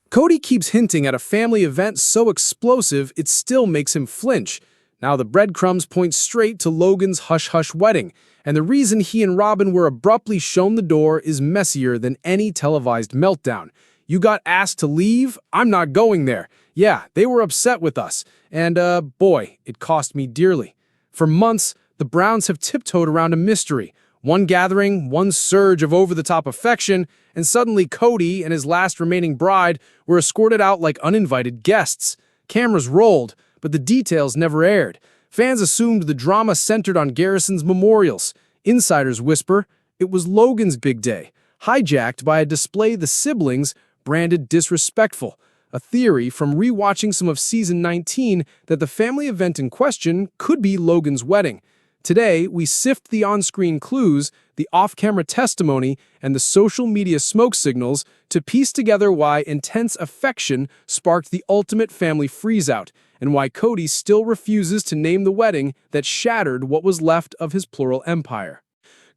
Cody keeps hinting at a family event so explosive it still makes him flinch. Now the breadcrumbs point straight to Logan's hush-hush wedding, and the reason he and Robyn were abruptly shown the door is messier than any televised meltdown. You got asked to leave? I'm not going there. Yeah, they were upset with us, and boy, it cost me dearly. For months, the Browns have tiptoed around a mystery. One gathering, one surge of over-the-top affection, and suddenly Cody and his last remaining bride were escorted out like uninvited guests. Cameras rolled, but the details never aired. Fans assumed the drama centered on Garrison's memorials. Insiders whisper it was Logan's big day, hijacked by a display the siblings branded disrespectful. A theory from rewatching some of Season 19 that the family event in question could be Logan's wedding. Today, we sift the on-screen clues, the off-camera testimony, and the social media smoke signals to piece together why intense affection sparked the ultimate family freeze-out, and why Cody still refuses to name the wedding that shattered what was left of his plural empire.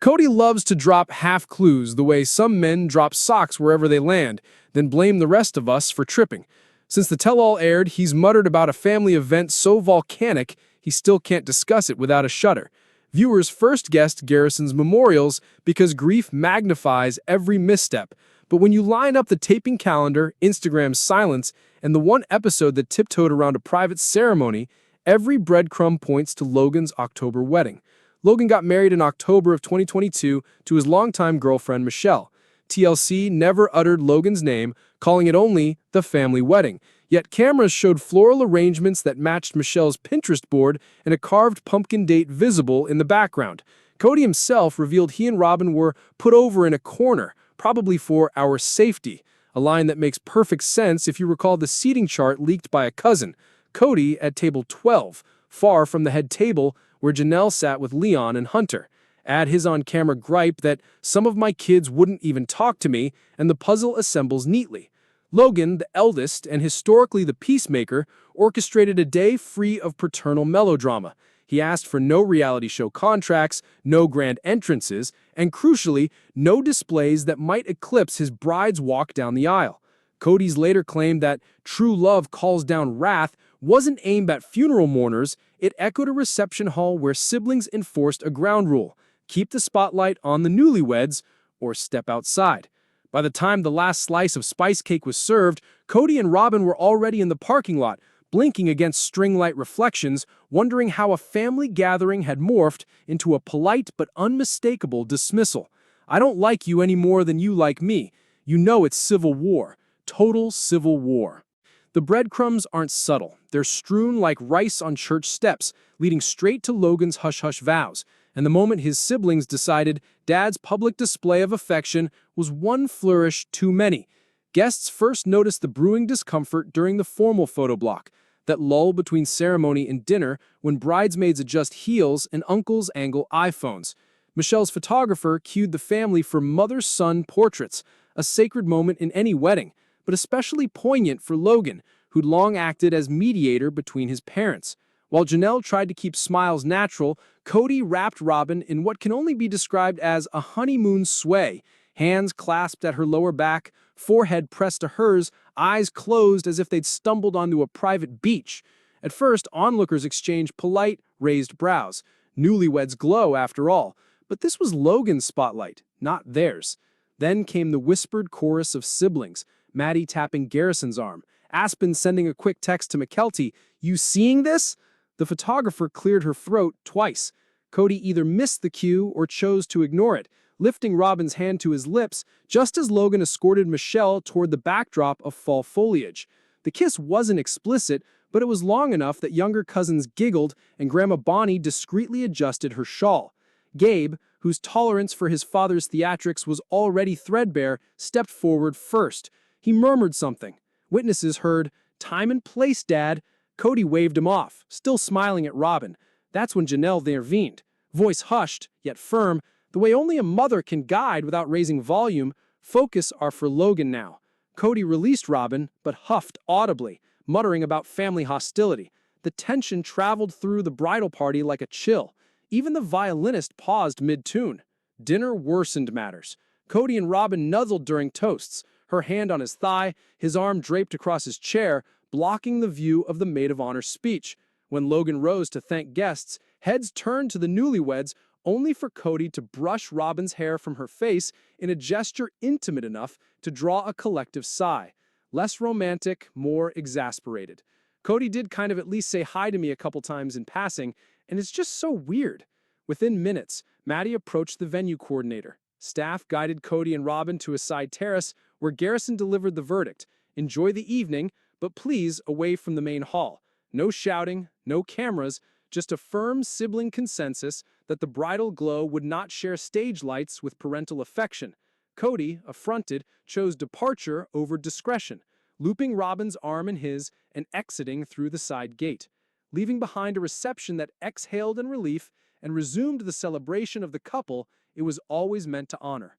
Cody loves to drop half-clues the way some men drop socks wherever they land, then blame the rest of us for tripping. Since the tell-all aired, he's muttered about a family event so volcanic he still can't discuss it without a shudder. Viewers first guessed Garrison's memorials because grief magnifies every misstep. But when you line up the taping calendar, Instagram's silence, and the one episode that tiptoed around a private ceremony, every breadcrumb points to Logan's October wedding. Logan got married in October of 2022 to his longtime girlfriend, Michelle. TLC never uttered Logan's name, calling it only the family wedding. Yet cameras showed floral arrangements that matched Michelle's Pinterest board and a carved pumpkin date visible in the background. Cody himself revealed he and Robyn were put over in a corner, probably for our safety, a line that makes perfect sense if you recall the seating chart leaked by a cousin. Cody at table 12, far from the head table where Janelle sat with Leon and Hunter. Add his on-camera gripe that some of my kids wouldn't even talk to me, and the puzzle assembles neatly. Logan, the eldest and historically the peacemaker, orchestrated a day free of paternal melodrama. He asked for no reality show contracts, no grand entrances, and crucially, no displays that might eclipse his bride's walk down the aisle. Cody's later claimed that True Love Calls Down Wrath wasn't aimed at funeral mourners, it echoed a reception hall where siblings enforced a ground rule: keep the spotlight on the newlyweds or step outside. By the time the last slice of spice cake was served, Cody and Robyn were already in the parking lot, blinking against string light reflections, wondering how a family gathering had morphed into a polite but unmistakable dismissal. I don't like you any more than you like me. You know it's civil war. Total civil war. The breadcrumbs aren't subtle. They're strewn like rice on church steps, leading straight to Logan's hush-hush vows. And the moment his siblings decided Dad's public display of affection was one flourish too many, guests first noticed the brewing discomfort during the formal photo block, that lull between ceremony and dinner when bridesmaids adjust heels and uncles angle iPhones. Michelle's photographer cued the family for mother-son portraits, a sacred moment in any wedding, but especially poignant for Logan, who'd long acted as mediator between his parents. While Janelle tried to keep smiles natural, Cody wrapped Robyn in what can only be described as a honeymoon sway, hands clasped at her lower back, forehead pressed to hers, eyes closed as if they'd stumbled onto a private beach. At first, onlookers exchanged polite, raised brows. Newlyweds glow, after all. But this was Logan's spotlight, not theirs. Then came the whispered chorus of siblings, Maddie tapping Garrison's arm, Aspen sending a quick text to McKelty, "You seeing this?" The photographer cleared her throat twice. Cody either missed the cue or chose to ignore it, lifting Robyn's hand to his lips just as Logan escorted Michelle toward the backdrop of fall foliage. The kiss wasn't explicit, but it was long enough that younger cousins giggled and Grandma Bonnie discreetly adjusted her shawl. Gabe, whose tolerance for his father's theatrics was already threadbare, stepped forward first. He murmured something. Witnesses heard, "Time and place, Dad." Cody waved him off, still smiling at Robyn. That's when Janelle intervened. Voice hushed, yet firm, the way only a mother can guide without raising volume. Focus are for Logan now. Cody released Robyn, but huffed audibly, muttering about family hostility. The tension traveled through the bridal party like a chill. Even the violinist paused mid-tune. Dinner worsened matters. Cody and Robyn nuzzled during toasts, her hand on his thigh, his arm draped across his chair, blocking the view of the maid of honor speech. When Logan rose to thank guests, heads turned to the newlyweds, only for Cody to brush Robyn's hair from her face in a gesture intimate enough to draw a collective sigh. Less romantic, more exasperated. Cody did kind of at least say hi to me a couple times in passing, and it's just so weird. Within minutes, Maddie approached the venue coordinator. Staff guided Cody and Robyn to a side terrace where Garrison delivered the verdict. Enjoy the evening, but please away from the main hall. No shouting, no cameras, just a firm sibling consensus that the bridal glow would not share stage lights with parental affection. Cody, affronted, chose departure over discretion, looping Robyn's arm in his and exiting through the side gate, leaving behind a reception that exhaled in relief and resumed the celebration of the couple it was always meant to honor.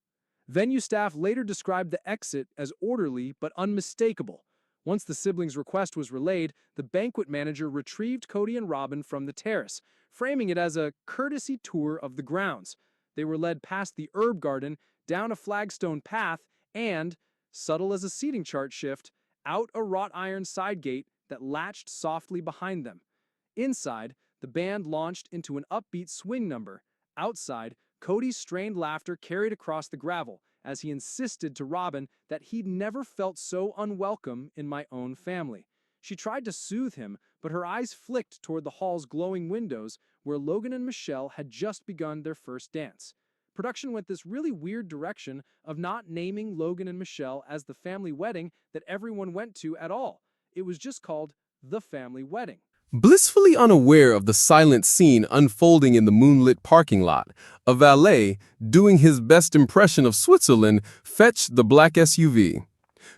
Venue staff later described the exit as orderly but unmistakable. Once the siblings' request was relayed, the banquet manager retrieved Cody and Robyn from the terrace, framing it as a courtesy tour of the grounds. They were led past the herb garden, down a flagstone path, and, subtle as a seating chart shift, out a wrought iron side gate that latched softly behind them. Inside, the band launched into an upbeat swing number. Outside, Cody's strained laughter carried across the gravel as he insisted to Robyn that he'd never felt so unwelcome in my own family. She tried to soothe him, but her eyes flicked toward the hall's glowing windows where Logan and Michelle had just begun their first dance. Production went this really weird direction of not naming Logan and Michelle as the family wedding that everyone went to at all. It was just called The Family Wedding. Blissfully unaware of the silent scene unfolding in the moonlit parking lot, a valet, doing his best impression of Switzerland, fetched the black SUV.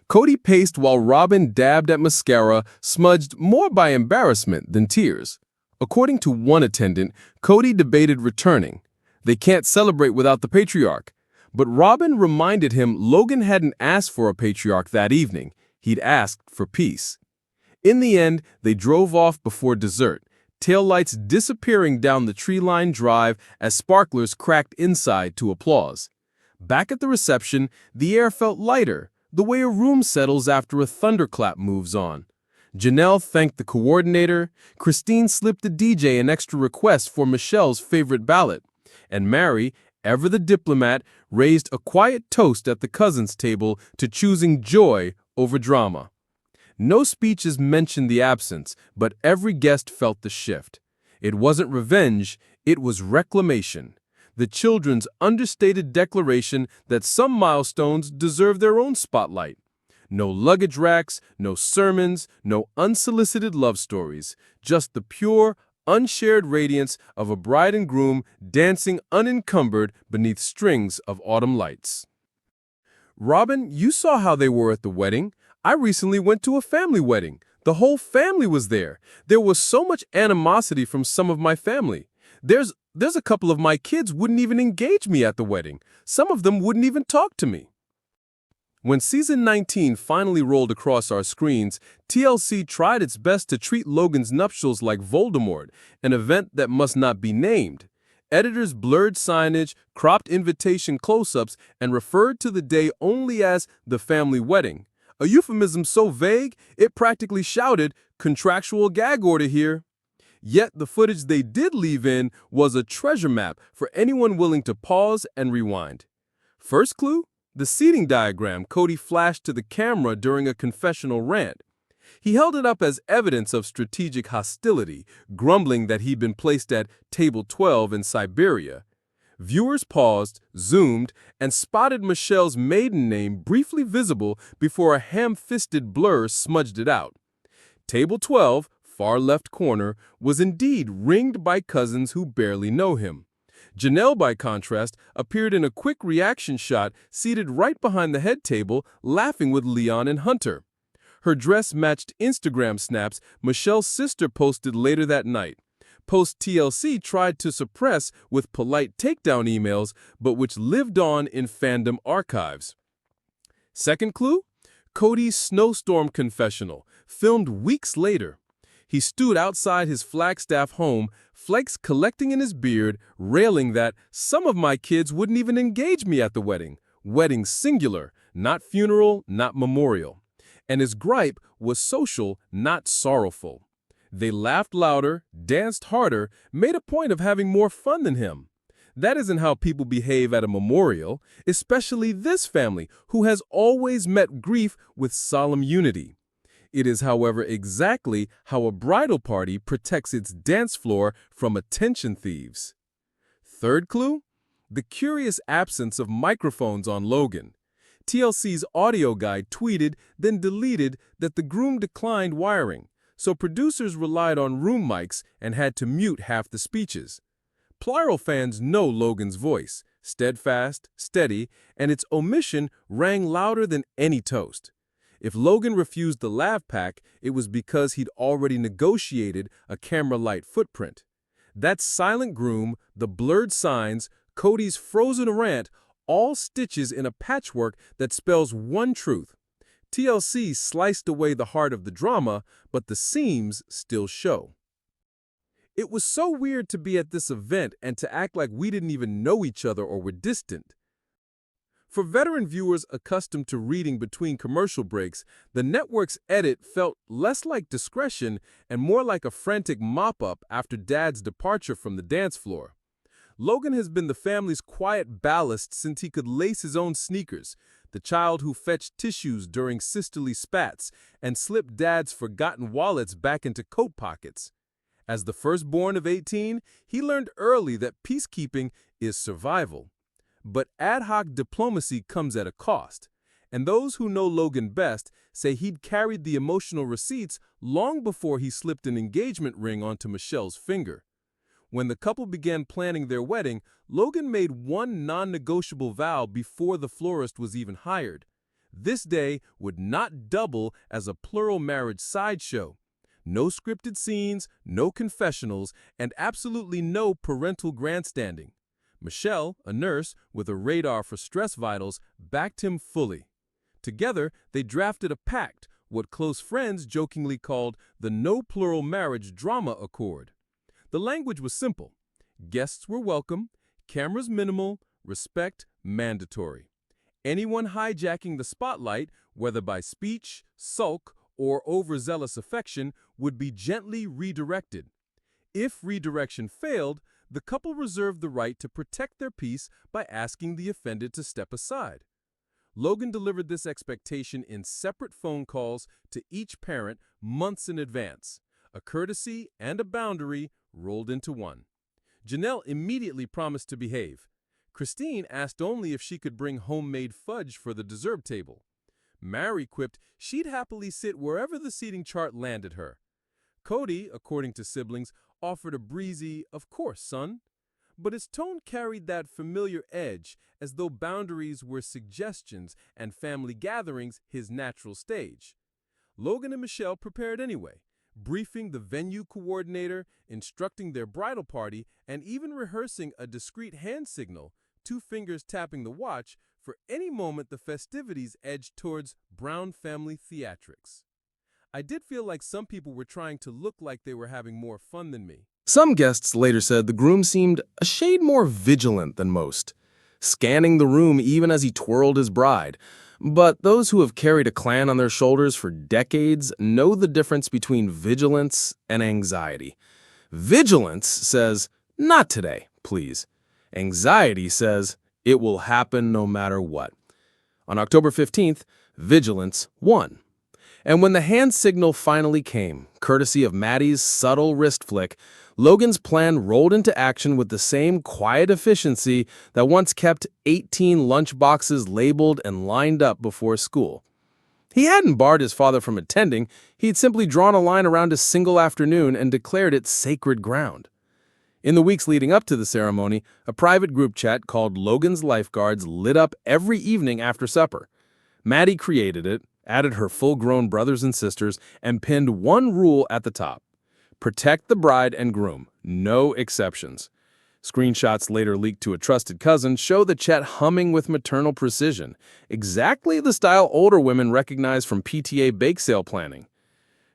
Cody paced while Robyn dabbed at mascara, smudged more by embarrassment than tears. According to one attendant, Cody debated returning. They can't celebrate without the patriarch. But Robyn reminded him Logan hadn't asked for a patriarch that evening. He'd asked for peace. In the end, they drove off before dessert, taillights disappearing down the tree-lined drive as sparklers cracked inside to applause. Back at the reception, the air felt lighter, the way a room settles after a thunderclap moves on. Janelle thanked the coordinator, Christine slipped the DJ an extra request for Michelle's favorite ballad, and Mary, ever the diplomat, raised a quiet toast at the cousins' table to choosing joy over drama. No speeches mentioned the absence, but every guest felt the shift. It wasn't revenge, it was reclamation. The children's understated declaration that some milestones deserve their own spotlight. No luggage racks, no sermons, no unsolicited love stories, just the pure, unshared radiance of a bride and groom dancing unencumbered beneath strings of autumn lights. Robyn, you saw how they were at the wedding. I recently went to a family wedding. The whole family was there. There was so much animosity from some of my family. There's a couple of my kids wouldn't even engage me at the wedding. Some of them wouldn't even talk to me. When season 19 finally rolled across our screens, TLC tried its best to treat Logan's nuptials like Voldemort, an event that must not be named. Editors blurred signage, cropped invitation close-ups, and referred to the day only as the family wedding. A euphemism so vague, it practically shouted, "Contractual gag order here." Yet the footage they did leave in was a treasure map for anyone willing to pause and rewind. First clue? The seating diagram Cody flashed to the camera during a confessional rant. He held it up as evidence of strategic hostility, grumbling that he'd been placed at table 12 in Siberia. Viewers paused, zoomed, and spotted Michelle's maiden name briefly visible before a ham-fisted blur smudged it out. Table 12, far left corner, was indeed ringed by cousins who barely know him. Janelle, by contrast, appeared in a quick reaction shot seated right behind the head table, laughing with Leon and Hunter. Her dress matched Instagram snaps Michelle's sister posted later that night. Post TLC tried to suppress with polite takedown emails, but which lived on in fandom archives. Second clue? Cody's snowstorm confessional, filmed weeks later. He stood outside his Flagstaff home, flakes collecting in his beard, railing that some of my kids wouldn't even engage me at the wedding. Wedding singular, not funeral, not memorial. And his gripe was social, not sorrowful. They laughed louder, danced harder, made a point of having more fun than him. That isn't how people behave at a memorial, especially this family, who has always met grief with solemn unity. It is, however, exactly how a bridal party protects its dance floor from attention thieves. Third clue? The curious absence of microphones on Logan. TLC's audio guide tweeted, then deleted, that the groom declined wiring, so producers relied on room mics and had to mute half the speeches. Plural fans know Logan's voice, steadfast, steady, and its omission rang louder than any toast. If Logan refused the lav pack, it was because he'd already negotiated a camera light footprint. That silent groom, the blurred signs, Cody's frozen rant, all stitches in a patchwork that spells one truth. TLC sliced away the heart of the drama, but the seams still show. It was so weird to be at this event and to act like we didn't even know each other or were distant. For veteran viewers accustomed to reading between commercial breaks, the network's edit felt less like discretion and more like a frantic mop-up after Dad's departure from the dance floor. Logan has been the family's quiet ballast since he could lace his own sneakers, the child who fetched tissues during sisterly spats and slipped Dad's forgotten wallets back into coat pockets. As the firstborn of 18, he learned early that peacekeeping is survival. But ad hoc diplomacy comes at a cost, and those who know Logan best say he'd carried the emotional receipts long before he slipped an engagement ring onto Michelle's finger. When the couple began planning their wedding, Logan made one non-negotiable vow before the florist was even hired. This day would not double as a plural marriage sideshow. No scripted scenes, no confessionals, and absolutely no parental grandstanding. Michelle, a nurse with a radar for stress vitals, backed him fully. Together, they drafted a pact, what close friends jokingly called the No Plural Marriage Drama Accord. The language was simple. Guests were welcome, cameras minimal, respect mandatory. Anyone hijacking the spotlight, whether by speech, sulk, or overzealous affection, would be gently redirected. If redirection failed, the couple reserved the right to protect their peace by asking the offended to step aside. Logan delivered this expectation in separate phone calls to each parent months in advance. A courtesy and a boundary rolled into one. Janelle immediately promised to behave. Christine asked only if she could bring homemade fudge for the dessert table. Mary quipped she'd happily sit wherever the seating chart landed her. Cody, according to siblings, offered a breezy, "Of course, son," but his tone carried that familiar edge, as though boundaries were suggestions and family gatherings his natural stage. Logan and Michelle prepared anyway, briefing the venue coordinator, instructing their bridal party, and even rehearsing a discreet hand signal, 2 fingers tapping the watch, for any moment the festivities edged towards Brown family theatrics. I did feel like some people were trying to look like they were having more fun than me. Some guests later said the groom seemed a shade more vigilant than most, scanning the room even as he twirled his bride. But those who have carried a clan on their shoulders for decades know the difference between vigilance and anxiety. Vigilance says, "Not today, please." Anxiety says, "It will happen no matter what." On October 15th, vigilance won. And when the hand signal finally came, courtesy of Maddie's subtle wrist flick, Logan's plan rolled into action with the same quiet efficiency that once kept 18 lunch boxes labeled and lined up before school. He hadn't barred his father from attending, he'd simply drawn a line around a single afternoon and declared it sacred ground. In the weeks leading up to the ceremony, a private group chat called Logan's Lifeguards lit up every evening after supper. Maddie created it, added her full-grown brothers and sisters, and pinned one rule at the top: protect the bride and groom, no exceptions. Screenshots later leaked to a trusted cousin show the chat humming with maternal precision, exactly the style older women recognize from PTA bake sale planning.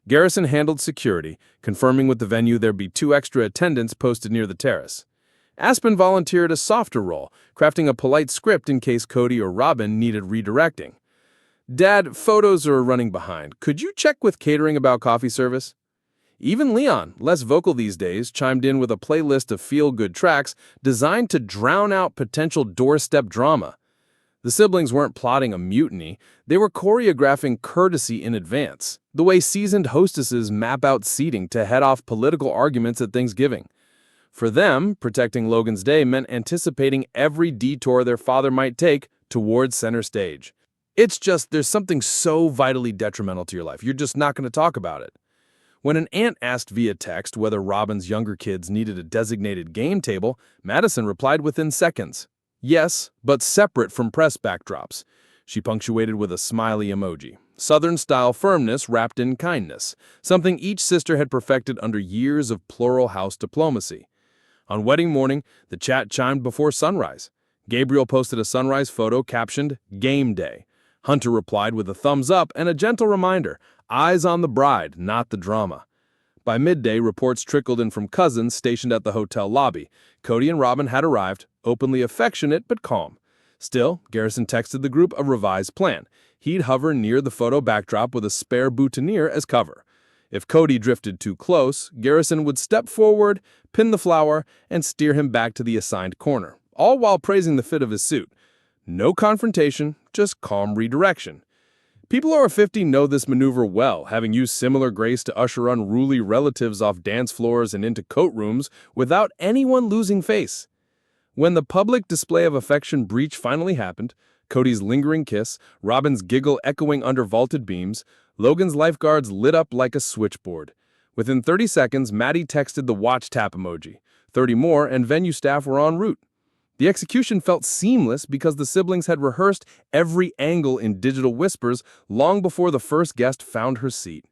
Garrison handled security, confirming with the venue there'd be 2 extra attendants posted near the terrace. Aspen volunteered a softer role, crafting a polite script in case Cody or Robyn needed redirecting. Dad, photos are running behind. Could you check with catering about coffee service? Even Leon, less vocal these days, chimed in with a playlist of feel-good tracks designed to drown out potential doorstep drama. The siblings weren't plotting a mutiny, they were choreographing courtesy in advance, the way seasoned hostesses map out seating to head off political arguments at Thanksgiving. For them, protecting Logan's day meant anticipating every detour their father might take towards center stage. It's just there's something so vitally detrimental to your life, you're just not going to talk about it. When an aunt asked via text whether Robyn's younger kids needed a designated game table, Madison replied within seconds. Yes, but separate from press backdrops. She punctuated with a smiley emoji. Southern-style firmness wrapped in kindness, something each sister had perfected under years of plural house diplomacy. On wedding morning, the chat chimed before sunrise. Gabriel posted a sunrise photo captioned, "Game Day." Hunter replied with a thumbs up and a gentle reminder, eyes on the bride, not the drama. By midday, reports trickled in from cousins stationed at the hotel lobby. Cody and Robyn had arrived, openly affectionate but calm. Still, Garrison texted the group a revised plan. He'd hover near the photo backdrop with a spare boutonniere as cover. If Cody drifted too close, Garrison would step forward, pin the flower, and steer him back to the assigned corner, all while praising the fit of his suit. No confrontation, just calm redirection. People over 50 know this maneuver well, having used similar grace to usher unruly relatives off dance floors and into coat rooms without anyone losing face. When the public display of affection breach finally happened, Cody's lingering kiss, Robyn's giggle echoing under vaulted beams, Logan's lifeguards lit up like a switchboard. Within 30 seconds, Maddie texted the watch tap emoji. 30 more, and venue staff were en route. The execution felt seamless because the siblings had rehearsed every angle in digital whispers long before the first guest found her seat.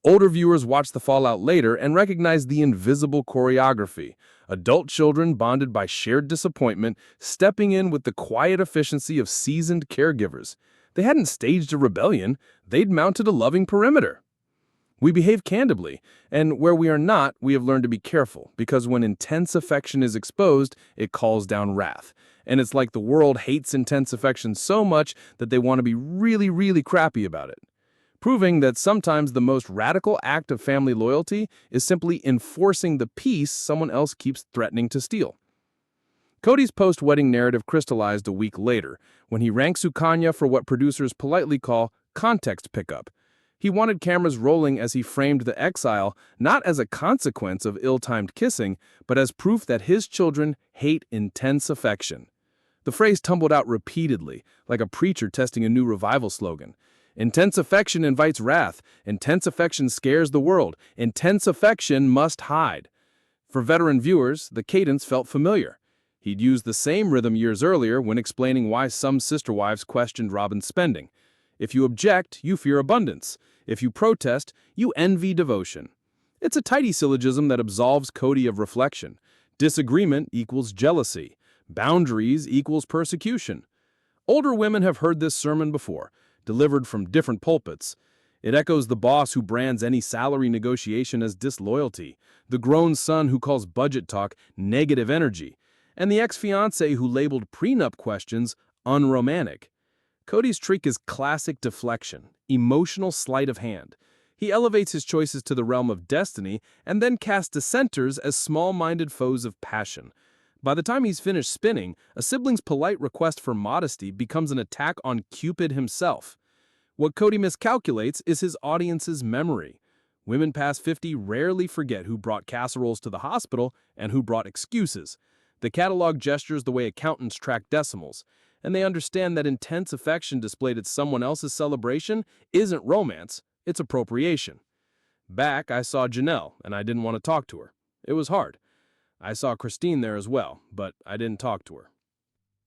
Older viewers watched the fallout later and recognized the invisible choreography. Adult children bonded by shared disappointment, stepping in with the quiet efficiency of seasoned caregivers. They hadn't staged a rebellion, they'd mounted a loving perimeter. We behave candidly, and where we are not, we have learned to be careful, because when intense affection is exposed, it calls down wrath. And it's like the world hates intense affection so much that they want to be really, really crappy about it. Proving that sometimes the most radical act of family loyalty is simply enforcing the peace someone else keeps threatening to steal. Cody's post-wedding narrative crystallized a week later, when he ranked Sukanya for what producers politely call context pickup. He wanted cameras rolling as he framed the exile not as a consequence of ill-timed kissing, but as proof that his children hate intense affection. The phrase tumbled out repeatedly, like a preacher testing a new revival slogan. Intense affection invites wrath. Intense affection scares the world. Intense affection must hide. For veteran viewers, the cadence felt familiar. He'd used the same rhythm years earlier when explaining why some sister wives questioned Robyn's spending. If you object, you fear abundance. If you protest, you envy devotion. It's a tidy syllogism that absolves Cody of reflection. Disagreement equals jealousy. Boundaries equals persecution. Older women have heard this sermon before, delivered from different pulpits. It echoes the boss who brands any salary negotiation as disloyalty, the grown son who calls budget talk negative energy, and the ex-fiancé who labeled prenup questions unromantic. Cody's trick is classic deflection, emotional sleight of hand. He elevates his choices to the realm of destiny and then casts dissenters as small-minded foes of passion. By the time he's finished spinning, a sibling's polite request for modesty becomes an attack on Cupid himself. What Cody miscalculates is his audience's memory. Women past 50 rarely forget who brought casseroles to the hospital and who brought excuses. The catalog gestures the way accountants track decimals, and they understand that intense affection displayed at someone else's celebration isn't romance, it's appropriation. Back, I saw Janelle, and I didn't want to talk to her. It was hard. I saw Christine there as well, but I didn't talk to her.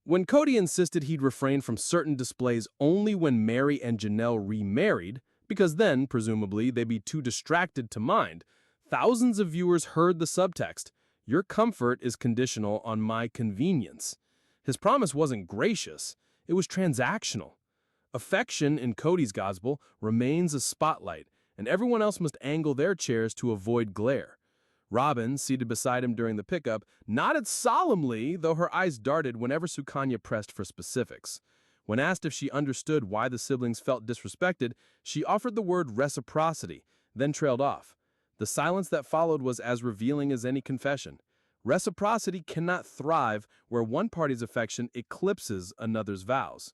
When Cody insisted he'd refrain from certain displays only when Mary and Janelle remarried, because then, presumably, they'd be too distracted to mind, thousands of viewers heard the subtext, "Your comfort is conditional on my convenience." His promise wasn't gracious, it was transactional. Affection in Cody's gospel remains a spotlight, and everyone else must angle their chairs to avoid glare. Robyn, seated beside him during the pickup, nodded solemnly, though her eyes darted whenever Sukanya pressed for specifics. When asked if she understood why the siblings felt disrespected, she offered the word reciprocity, then trailed off. The silence that followed was as revealing as any confession. Reciprocity cannot thrive where one party's affection eclipses another's vows.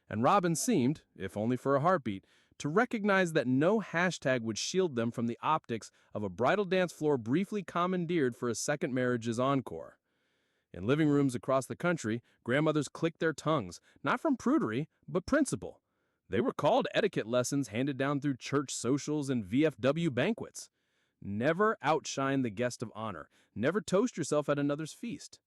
And Robyn seemed, if only for a heartbeat, to recognize that no hashtag would shield them from the optics of a bridal dance floor briefly commandeered for a second marriage's encore. In living rooms across the country, grandmothers clicked their tongues, not from prudery, but principle. They were called etiquette lessons handed down through church socials and VFW banquets. Never outshine the guest of honor. Never toast yourself at another's feast.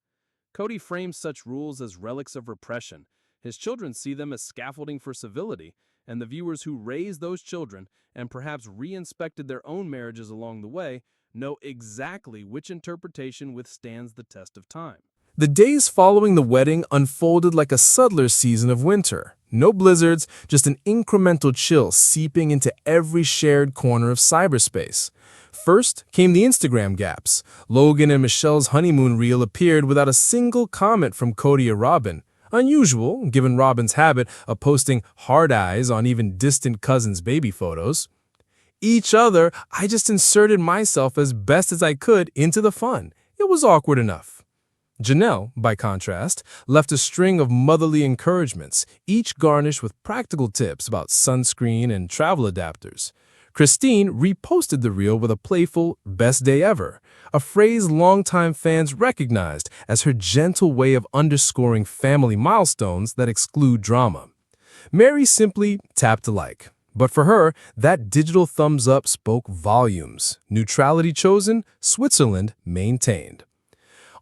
Cody frames such rules as relics of repression. His children see them as scaffolding for civility, and the viewers who raised those children and perhaps re-inspected their own marriages along the way know exactly which interpretation withstands the test of time. The days following the wedding unfolded like a subtler season of winter. No blizzards, just an incremental chill seeping into every shared corner of cyberspace. First came the Instagram gaps. Logan and Michelle's honeymoon reel appeared without a single comment from Cody or Robyn. Unusual, given Robyn's habit of posting hard eyes on even distant cousins' baby photos. Each other, I just inserted myself as best as I could into the fun. It was awkward enough. Janelle, by contrast, left a string of motherly encouragements, each garnished with practical tips about sunscreen and travel adapters. Christine reposted the reel with a playful "best day ever," a phrase longtime fans recognized as her gentle way of underscoring family milestones that exclude drama. Mary simply tapped a like. But for her, that digital thumbs up spoke volumes. Neutrality chosen, Switzerland maintained.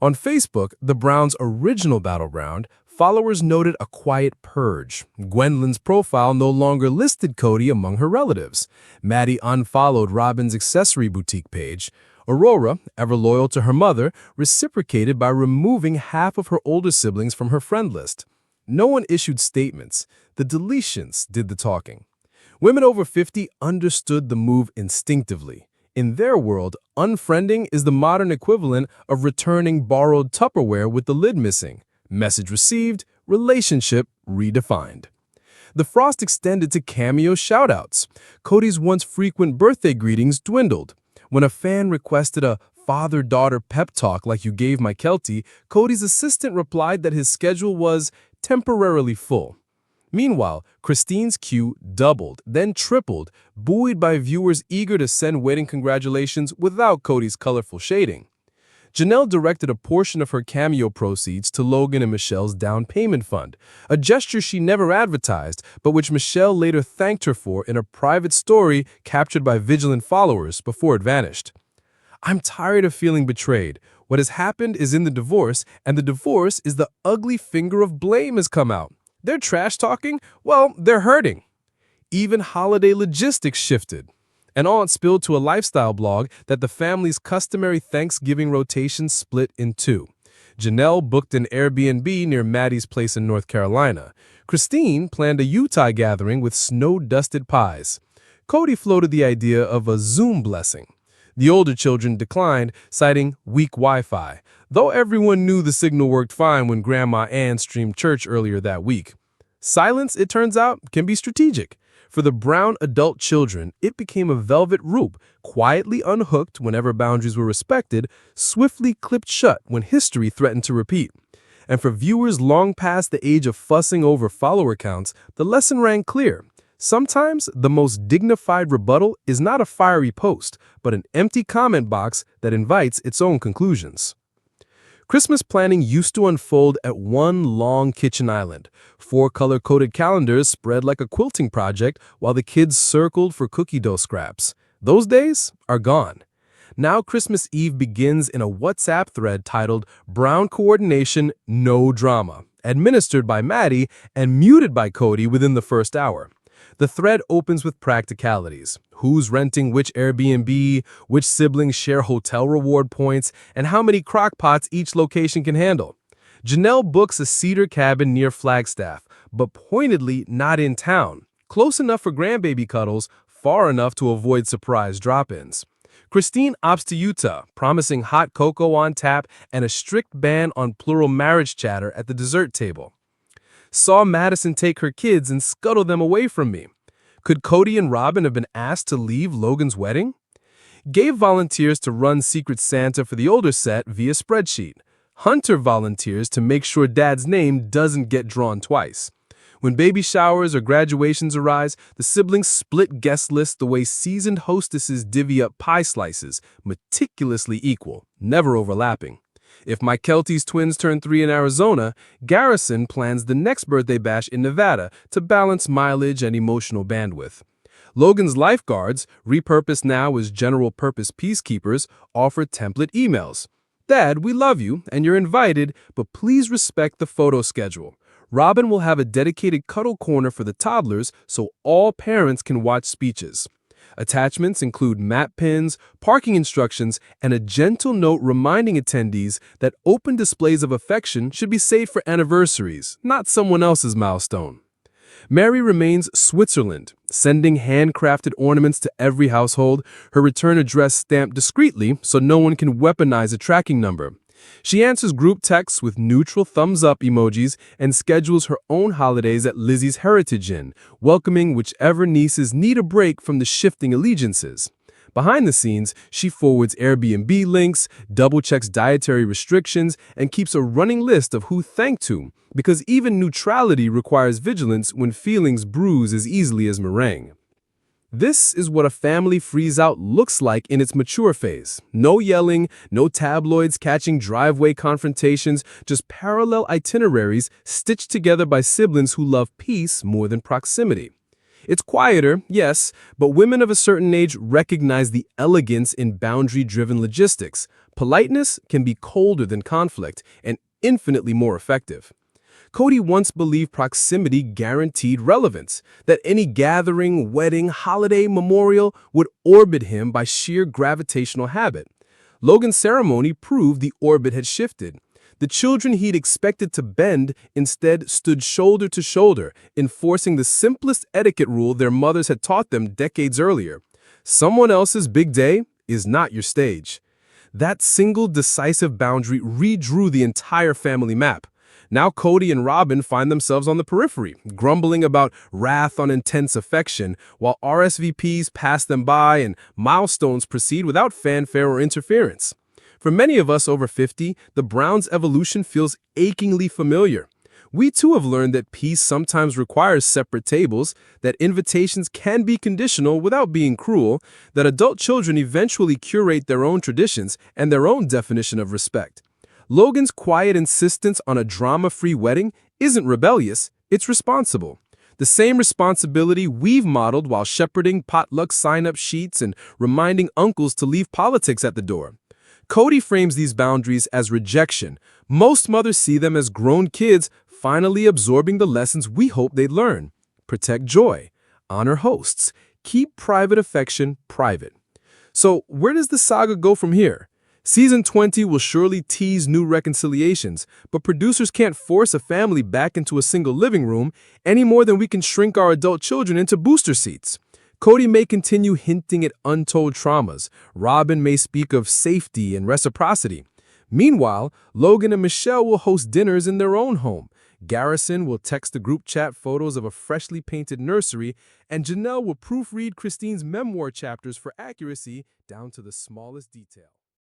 On Facebook, the Browns' original battleground, followers noted a quiet purge. Gwendolyn's profile no longer listed Cody among her relatives. Maddie unfollowed Robyn's accessory boutique page. Aurora, ever loyal to her mother, reciprocated by removing half of her older siblings from her friend list. No one issued statements. The deletions did the talking. Women over 50 understood the move instinctively. In their world, unfriending is the modern equivalent of returning borrowed Tupperware with the lid missing. Message received, relationship redefined. The frost extended to cameo shoutouts. Cody's once frequent birthday greetings dwindled. When a fan requested a father-daughter pep talk like you gave my Kelty, Cody's assistant replied that his schedule was temporarily full. Meanwhile, Christine's queue doubled, then tripled, buoyed by viewers eager to send wedding congratulations without Cody's colorful shading. Janelle directed a portion of her cameo proceeds to Logan and Michelle's down payment fund, a gesture she never advertised, but which Michelle later thanked her for in a private story captured by vigilant followers before it vanished. I'm tired of feeling betrayed. What has happened is in the divorce, and the divorce is the ugly finger of blame has come out. They're trash-talking? Well, they're hurting. Even holiday logistics shifted. An aunt spilled to a lifestyle blog that the family's customary Thanksgiving rotation split in two. Janelle booked an Airbnb near Maddie's place in North Carolina. Christine planned a Utah gathering with snow-dusted pies. Cody floated the idea of a Zoom blessing. The older children declined, citing weak Wi-Fi, though everyone knew the signal worked fine when Grandma Ann streamed church earlier that week. Silence, it turns out, can be strategic. For the Brown adult children, it became a velvet rope, quietly unhooked whenever boundaries were respected, swiftly clipped shut when history threatened to repeat. And for viewers long past the age of fussing over follower counts, the lesson rang clear. Sometimes the most dignified rebuttal is not a fiery post, but an empty comment box that invites its own conclusions. Christmas planning used to unfold at one long kitchen island. 4 color-coded calendars spread like a quilting project while the kids circled for cookie dough scraps. Those days are gone. Now Christmas Eve begins in a WhatsApp thread titled "Brown Coordination, No Drama," administered by Maddie and muted by Cody within the first hour. The thread opens with practicalities. Who's renting which Airbnb, which siblings share hotel reward points, and how many crock pots each location can handle. Janelle books a cedar cabin near Flagstaff, but pointedly not in town. Close enough for grandbaby cuddles, far enough to avoid surprise drop-ins. Christine opts to Utah, promising hot cocoa on tap and a strict ban on plural marriage chatter at the dessert table. Saw Madison take her kids and scuttle them away from me. Could Cody and Robyn have been asked to leave Logan's wedding? Gave volunteers to run Secret Santa for the older set via spreadsheet. Hunter volunteers to make sure Dad's name doesn't get drawn twice. When baby showers or graduations arise, the siblings split guest lists the way seasoned hostesses divvy up pie slices, meticulously equal, never overlapping. If my Kelty's twins turn 3 in Arizona, Garrison plans the next birthday bash in Nevada to balance mileage and emotional bandwidth. Logan's lifeguards, repurposed now as general-purpose peacekeepers, offer template emails. Dad, we love you, and you're invited, but please respect the photo schedule. Robyn will have a dedicated cuddle corner for the toddlers so all parents can watch speeches. Attachments include map pins, parking instructions, and a gentle note reminding attendees that open displays of affection should be saved for anniversaries, not someone else's milestone. Mary remains Switzerland, sending handcrafted ornaments to every household, her return address stamped discreetly so no one can weaponize a tracking number. She answers group texts with neutral thumbs-up emojis and schedules her own holidays at Lizzie's Heritage Inn, welcoming whichever nieces need a break from the shifting allegiances. Behind the scenes, she forwards Airbnb links, double-checks dietary restrictions, and keeps a running list of who thanked whom, because even neutrality requires vigilance when feelings bruise as easily as meringue. This is what a family freeze-out looks like in its mature phase. No yelling, no tabloids catching driveway confrontations, just parallel itineraries stitched together by siblings who love peace more than proximity. It's quieter, yes, but women of a certain age recognize the elegance in boundary-driven logistics. Politeness can be colder than conflict and infinitely more effective. Cody once believed proximity guaranteed relevance, that any gathering, wedding, holiday, memorial would orbit him by sheer gravitational habit. Logan's ceremony proved the orbit had shifted. The children he'd expected to bend instead stood shoulder to shoulder, enforcing the simplest etiquette rule their mothers had taught them decades earlier. Someone else's big day is not your stage. That single decisive boundary redrew the entire family map. Now Cody and Robyn find themselves on the periphery, grumbling about wrath on intense affection, while RSVPs pass them by and milestones proceed without fanfare or interference. For many of us over 50, the Browns' evolution feels achingly familiar. We too have learned that peace sometimes requires separate tables, that invitations can be conditional without being cruel, that adult children eventually curate their own traditions and their own definition of respect. Logan's quiet insistence on a drama-free wedding isn't rebellious, it's responsible. The same responsibility we've modeled while shepherding potluck sign-up sheets and reminding uncles to leave politics at the door. Cody frames these boundaries as rejection. Most mothers see them as grown kids finally absorbing the lessons we hope they'd learn. Protect joy. Honor hosts. Keep private affection private. So where does the saga go from here? Season 20 will surely tease new reconciliations, but producers can't force a family back into a single living room any more than we can shrink our adult children into booster seats. Cody may continue hinting at untold traumas. Robyn may speak of safety and reciprocity. Meanwhile, Logan and Michelle will host dinners in their own home. Garrison will text the group chat photos of a freshly painted nursery, and Janelle will proofread Christine's memoir chapters for accuracy down to the smallest detail.